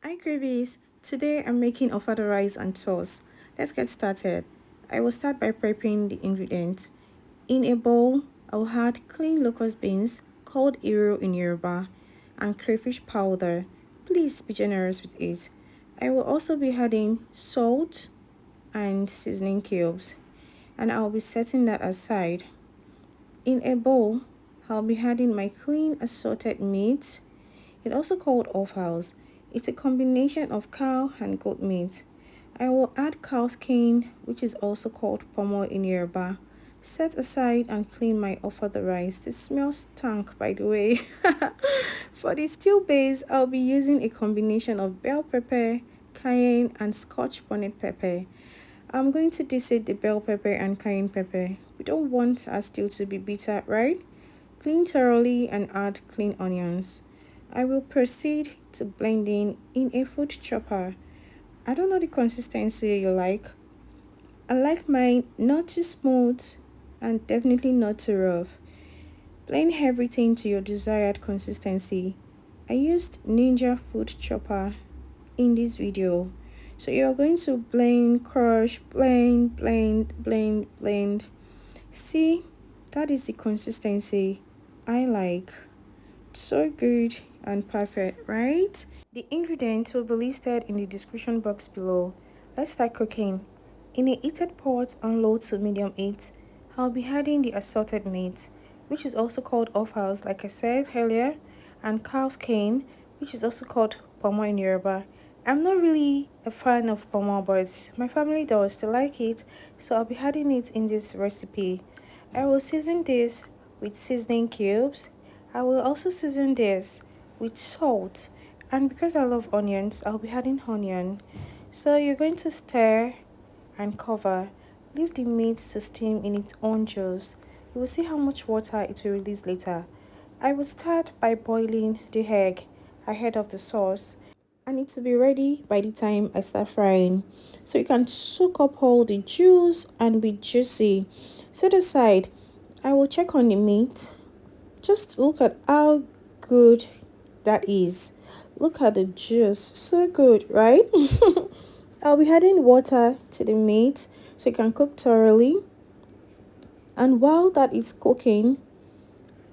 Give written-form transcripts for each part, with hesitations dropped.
Hi CRAVIES, today I'm making Ofada rice and sauce. Let's get started. I will start by prepping the ingredients. In a bowl, I will add clean locust beans, called iro in Yoruba, and crayfish powder. Please be generous with it. I will also be adding salt and seasoning cubes, and I'll be setting that aside. In a bowl, I'll be adding my clean assorted meat. It's also called offals. It's a combination of cow and goat meat. I will add cow skin, which is also called ponmo in Yoruba. Set aside and clean my Ofada rice. This smells stank, by the way. For the stew base, I'll be using a combination of bell pepper, cayenne, and Scotch bonnet pepper. I'm going to deseed the bell pepper and cayenne pepper. We don't want our stew to be bitter, right? Clean thoroughly and add clean onions. I will proceed to blending in a food chopper. I don't know the consistency you like. I like mine not too smooth and definitely not too rough. Blend everything to your desired consistency. I used Ninja food chopper in this video. So you're going to blend, crush, blend. See, that is the consistency I like. So good and perfect, right? The ingredients will be listed in the description box below. Let's start cooking. In a heated pot on low to medium heat, I'll be adding the assorted meat, which is also called offals, like I said earlier, and cow skin, which is also called ponmo in Yoruba. I'm not really a fan of ponmo, but my family does. They like it, so I'll be adding it in this recipe. I will season this with seasoning cubes. I will also season this with salt, and because I love onions, I'll be adding onion. So you're going to stir and cover. Leave the meat to steam in its own juice. You will see how much water it will release later. I will start by boiling the egg ahead of the sauce, and it will be ready by the time I start frying. So you can soak up all the juice and be juicy. Set aside. I will check on the meat. Just look at how good that is. Look at the juice. So good, right? I'll be adding water to the meat so you can cook thoroughly. And while that is cooking,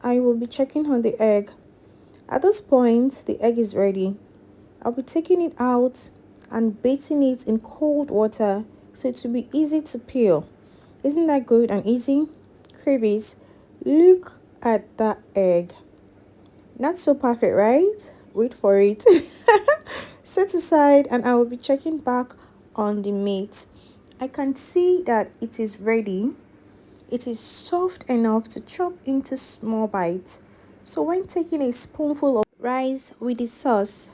I will be checking on the egg. At this point, the egg is ready. I'll be taking it out and bathing it in cold water so it will be easy to peel. Isn't that good and easy? CRAVIES, look at that egg. Not so perfect, right? Wait for it. Set aside and I will be checking back on the meat. I can see that it is ready. It is soft enough to chop into small bites. So when taking a spoonful of rice with the sauce,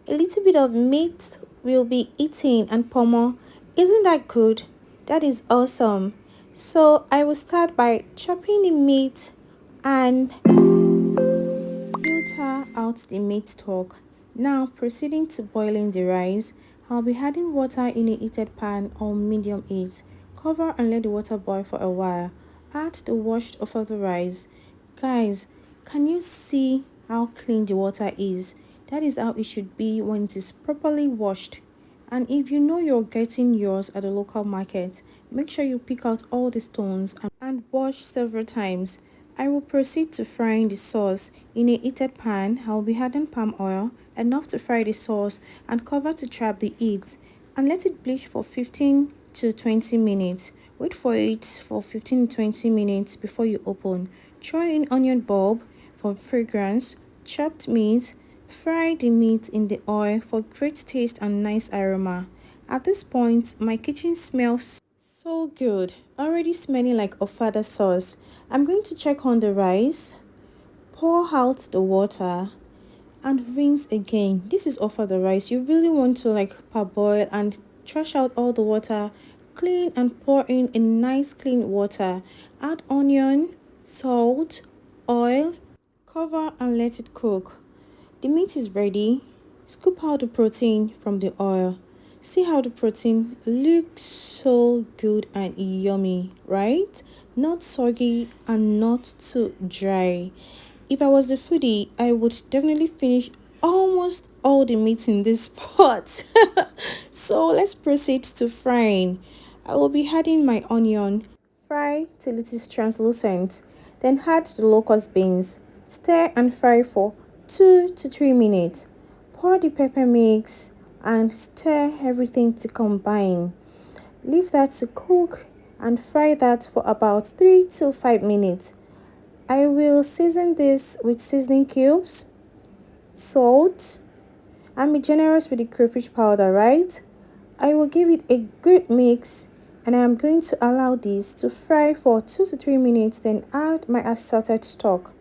a little bit of meat will be eaten and ponmo. Isn't that good? That is awesome. So I will start by chopping the meat and filter out the meat stock. Now proceeding to boiling the rice, I'll be adding water in a heated pan on medium heat. Cover and let the water boil for a while. Add the washed Ofada rice. Guys, can you see how clean the water is? That is how it should be when it is properly washed. And if you know you're getting yours at the local market, make sure you pick out all the stones and wash several times. I will proceed to frying the sauce. In a heated pan, I will be adding palm oil, enough to fry the sauce, and cover to trap the heat. And let it bleach for 15 to 20 minutes. Wait for it for 15 to 20 minutes before you open. Throw in onion bulb for fragrance, chopped meat. Fry the meat in the oil for great taste and nice aroma. At this point, my kitchen smells so good, already smelling like Ofada sauce. I'm going to check on the rice, pour out the water, and rinse again. This is Ofada rice. You really want to parboil and trash out all the water, clean and pour in a nice clean water. Add onion, salt, oil, cover and let it cook. The meat is ready. Scoop out the protein from the oil. See how the protein looks so good and yummy, right? Not soggy and not too dry. If I was a foodie, I would definitely finish almost all the meat in this pot. So let's proceed to frying. I will be adding my onion. Fry till it is translucent. Then add the locust beans. Stir and fry for 2 to 3 minutes. Pour the pepper mix and stir everything to combine. Leave that to cook and fry that for about 3 to 5 minutes. I will season this with seasoning cubes, salt. I'm generous with the crayfish powder, right? I will give it a good mix and I am going to allow this to fry for 2 to 3 minutes, then add my assorted stock.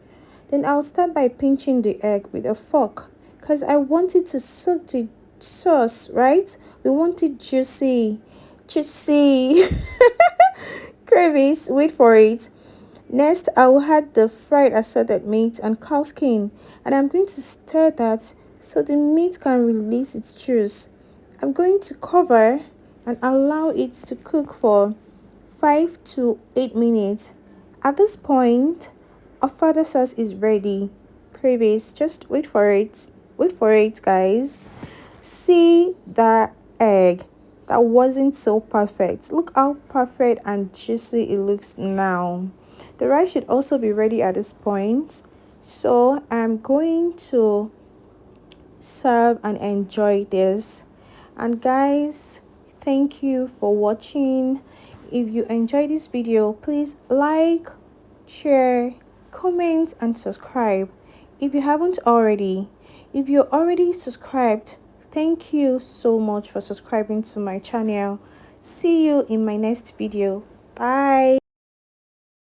Then I'll start by pinching the egg with a fork because I want it to soak the sauce, right? We want it juicy. Juicy. Crevice, wait for it. Next, I will add the fried assorted meat and cow skin, and I'm going to stir that so the meat can release its juice. I'm going to cover and allow it to cook for 5 to 8 minutes. At this point, Ofada sauce is ready. Cravies, just wait for it. Wait for it, guys. See that egg that wasn't so perfect. Look how perfect and juicy it looks now. The rice should also be ready at this point. So I'm going to serve and enjoy this. And guys, thank you for watching. If you enjoyed this video, please like, share, comment and subscribe if you haven't already. If you're already subscribed, thank you so much for subscribing to my channel. See you in my next video. Bye.